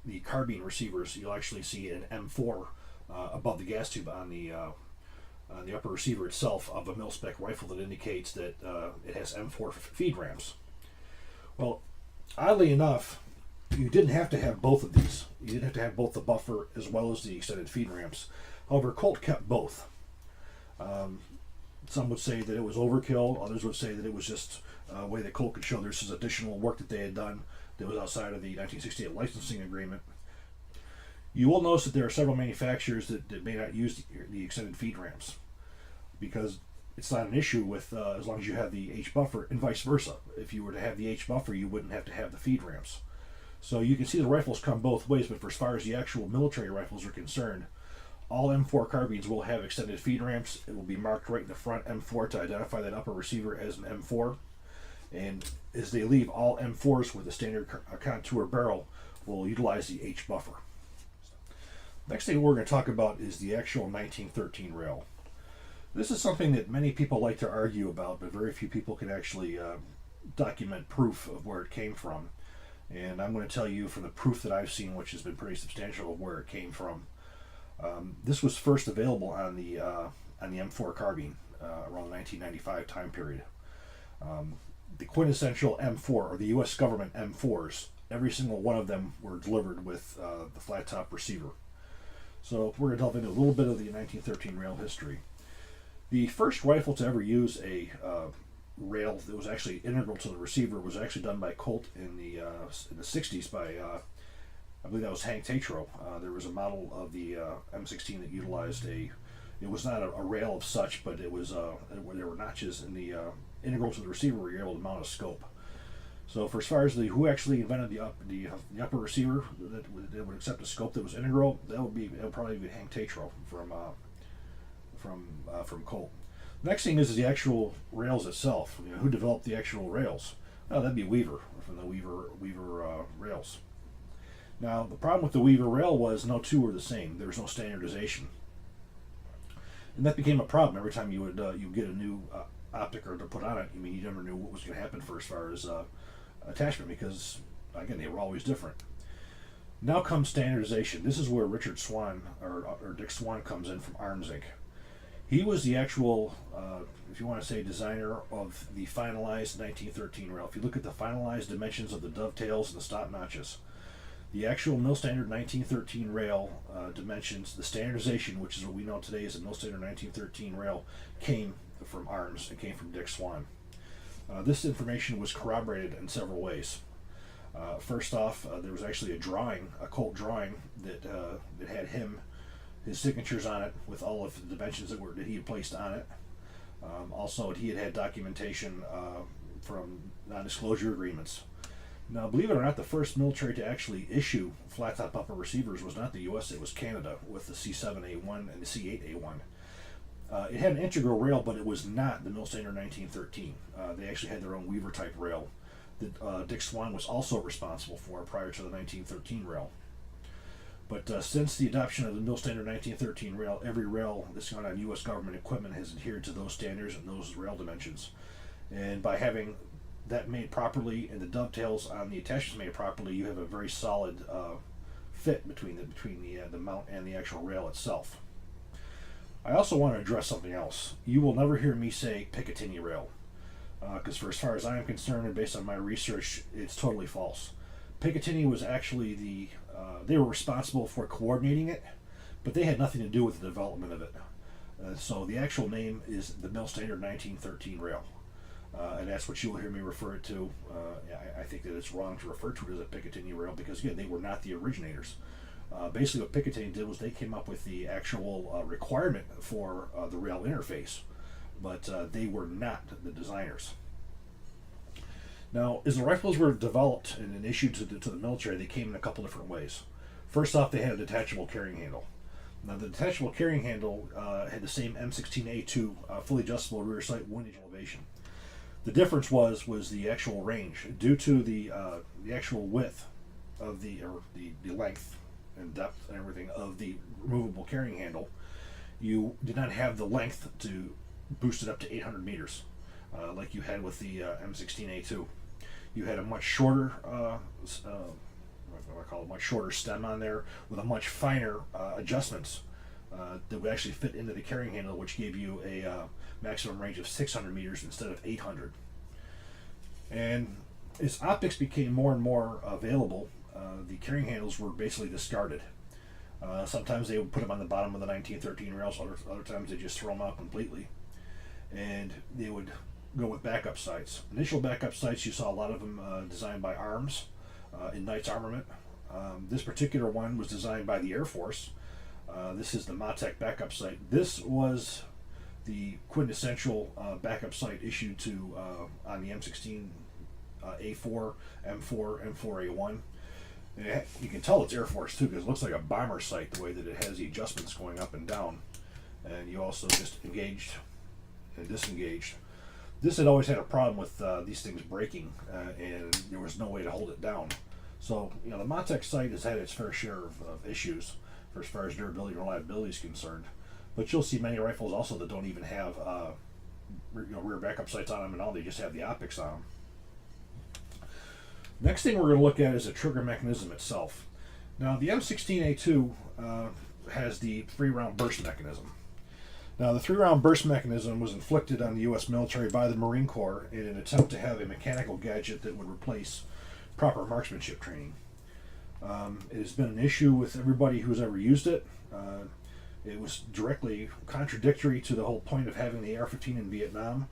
the carbine receivers, you'll actually see an M4 above the gas tube on the upper receiver itself of a mil-spec rifle that indicates that it has M4 feed ramps. Well, oddly enough, you didn't have to have both of these. You didn't have to have both the buffer as well as the extended feed ramps. However, Colt kept both. Some would say that it was overkill. Others would say that it was just a way that Colt could show there's some additional work that they had done that was outside of the 1968 licensing agreement. You will notice that there are several manufacturers that may not use the extended feed ramps because it's not an issue with as long as you have the H buffer, and vice versa. If you were to have the H buffer, you wouldn't have to have the feed ramps. So you can see the rifles come both ways, but for as far as the actual military rifles are concerned, all M4 carbines will have extended feed ramps. It will be marked right in the front M4 to identify that upper receiver as an M4. And as they leave, all M4s with a standard contour barrel will utilize the H buffer. Next thing we're going to talk about is the actual 1913 rail. This is something that many people like to argue about, but very few people can actually document proof of where it came from. And I'm going to tell you from the proof that I've seen, which has been pretty substantial, of where it came from. This was first available on the M4 carbine around the 1995 time period. The quintessential M4, or the U.S. government M4s, every single one of them were delivered with the flat top receiver. So we're going to delve into a little bit of the 1913 rail history. The first rifle to ever use a rail that was actually integral to the receiver was actually done by Colt in the 60s by, I believe that was Hank Tatro. There was a model of the M16 that utilized it was not a rail of such, but it was there were notches in the integral to the receiver where you're able to mount a scope. So for as far as who actually invented the upper receiver that would accept a scope that was integral, that would probably be Hank Tatro from Colt. Next thing is the actual rails itself. Who developed the actual rails? Oh, that'd be Weaver from the Weaver rails. Now the problem with the Weaver rail was no two were the same. There was no standardization, and that became a problem every time you would get a new optic or to put on it. I mean, you never knew what was going to happen as far as attachment because again they were always different. Now comes standardization. This is where Richard Swan or Dick Swan comes in from Arms Inc. He was the actual, if you want to say, designer of the finalized 1913 rail. If you look at the finalized dimensions of the dovetails and the stop notches, the actual mill standard 1913 rail dimensions, the standardization, which is what we know today as a mill standard 1913 rail, came from Arms and came from Dick Swan. This information was corroborated in several ways. First off, there was actually a Colt drawing that had his signatures on it with all of the dimensions that he had placed on it. Also, he had documentation from non-disclosure agreements. Now, believe it or not, the first military to actually issue flat-top upper receivers was not the U.S., it was Canada with the C7A1 and the C8A1. It had an integral rail, but it was not the mill standard 1913. They actually had their own Weaver-type rail that Dick Swan was also responsible for prior to the 1913 rail. But since the adoption of the mill standard 1913 rail, every rail that's gone on U.S. government equipment has adhered to those standards and those rail dimensions. And by having that made properly and the dovetails on the attachments made properly, you have a very solid fit between the mount and the actual rail itself. I also want to address something else. You will never hear me say Picatinny rail, because for as far as I am concerned and based on my research, it's totally false. Picatinny was actually they were responsible for coordinating it, but they had nothing to do with the development of it. So the actual name is the mill standard 1913 rail. And that's what you'll hear me refer it to. I think that it's wrong to refer to it as a Picatinny rail because, again, they were not the originators. Basically, what Picatinny did was they came up with the actual requirement for the rail interface, but they were not the designers. Now, as the rifles were developed and issued to the military, they came in a couple different ways. First off, they had a detachable carrying handle. Now, the detachable carrying handle had the same M16A2 fully adjustable rear sight windage elevation. The difference was the actual range. Due to the actual width of the length and depth and everything of the removable carrying handle, you did not have the length to boost it up to 800 meters like you had with the M16A2. You had a much shorter what I call a much shorter stem on there with a much finer adjustments that would actually fit into the carrying handle, which gave you a maximum range of 600 meters instead of 800. And as optics became more and more available, the carrying handles were basically discarded. Sometimes they would put them on the bottom of the 1913 rails, other times they just throw them out completely. And they would go with backup sights. Initial backup sights, you saw a lot of them designed by Arms in Knight's Armament. This particular one was designed by the Air Force. This is the Matek backup sight. This was the quintessential backup sight issued to on the M16 A4, M4, M4A1. And you can tell it's Air Force too, because it looks like a bomber sight the way that it has the adjustments going up and down. And you also just engaged and disengaged. This had always had a problem with these things breaking, and there was no way to hold it down. So, the Matek sight has had its fair share of issues for as far as durability and reliability is concerned. But you'll see many rifles also that don't even have rear backup sights on them and all. They just have the optics on them. Next thing we're going to look at is the trigger mechanism itself. Now, the M16A2 has the 3-round burst mechanism. Now, the 3-round burst mechanism was inflicted on the U.S. military by the Marine Corps in an attempt to have a mechanical gadget that would replace proper marksmanship training. It has been an issue with everybody who's ever used it. It was directly contradictory to the whole point of having the AR-15 in Vietnam.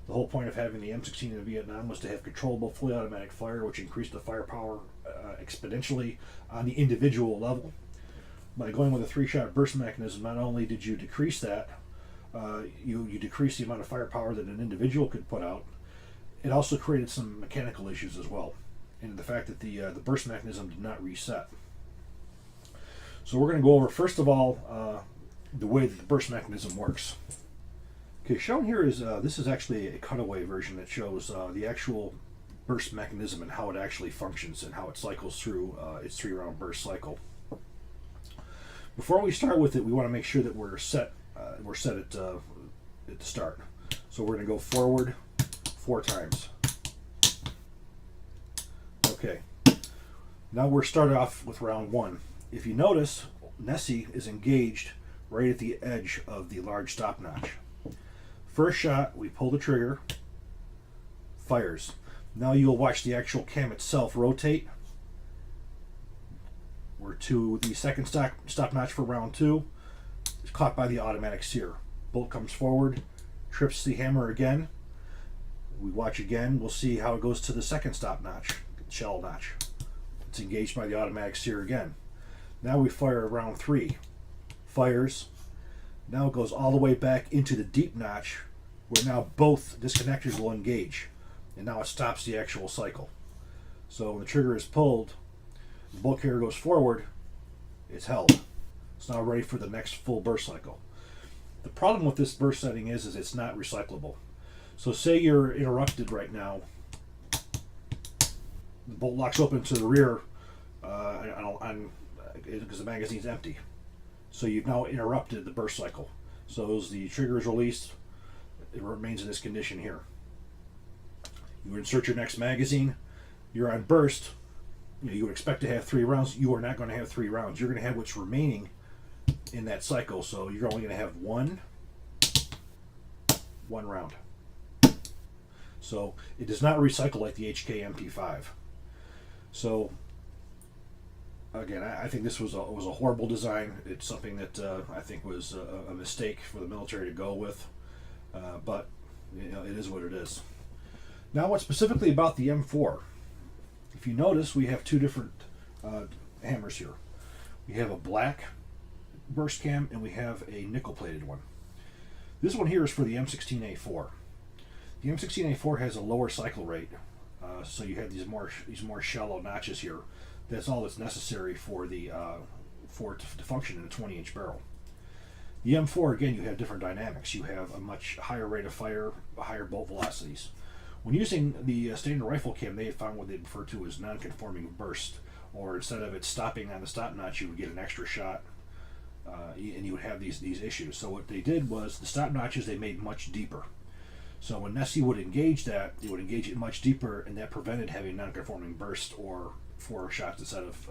The whole point of having the M16 in Vietnam was to have controllable fully automatic fire, which increased the firepower exponentially on the individual level. By going with a 3-shot burst mechanism, not only did you decrease that, you decrease the amount of firepower that an individual could put out, it also created some mechanical issues as well, and the fact that the burst mechanism did not reset. So we're going to go over, first of all, the way that the burst mechanism works. Okay, shown here is, this is actually a cutaway version that shows the actual burst mechanism and how it actually functions and how it cycles through its 3-round burst cycle. Before we start with it, we want to make sure that we're set at the start. So we're going to go forward 4 times. Okay, now we're started off with round 1. If you notice, Nessie is engaged right at the edge of the large stopnotch. First shot, we pull the trigger, fires. Now you'll watch the actual cam itself rotate. We're to the second stopnotch for round 2. It's caught by the automatic sear. Bolt comes forward, trips the hammer again. We watch again. We'll see how it goes to the second stopnotch, shell notch. It's engaged by the automatic sear again. Now we fire round 3. Fires. Now it goes all the way back into the deep notch, where now both disconnectors will engage, and now it stops the actual cycle. So when the trigger is pulled, the bolt carrier goes forward, it's held. It's now ready for the next full burst cycle. The problem with this burst setting is it's not recyclable. So say you're interrupted right now, the bolt locks open to the rear because the magazine's empty. So you've now interrupted the burst cycle. So as the trigger is released, it remains in this condition here. You insert your next magazine, you're on burst. You would expect to have 3 rounds. You are not going to have 3 rounds. You're going to have what's remaining in that cycle. So you're only going to have one round. So it does not recycle like the HK MP5. So again, I think this was a horrible design. It's something that I think was a mistake for the military to go with, but it is what it is. Now, what specifically about the M4? If you notice, we have 2 different hammers here. We have a black burst cam and we have a nickel-plated one. This one here is for the M16A4. The M16A4 has a lower cycle rate, so you have these more shallow notches here. That's all that's necessary for it to function in a 20-inch barrel. The M4, again, you have different dynamics. You have a much higher rate of fire, higher bolt velocities. When using the standard rifle cam, they had found what they refer to as non-conforming burst, or instead of it stopping on the stop notch, you would get an extra shot, and you would have these issues. So what they did was the stop notches they made much deeper. So when Nessie would engage that, they would engage it much deeper, and that prevented having non-conforming burst or 4 shots instead of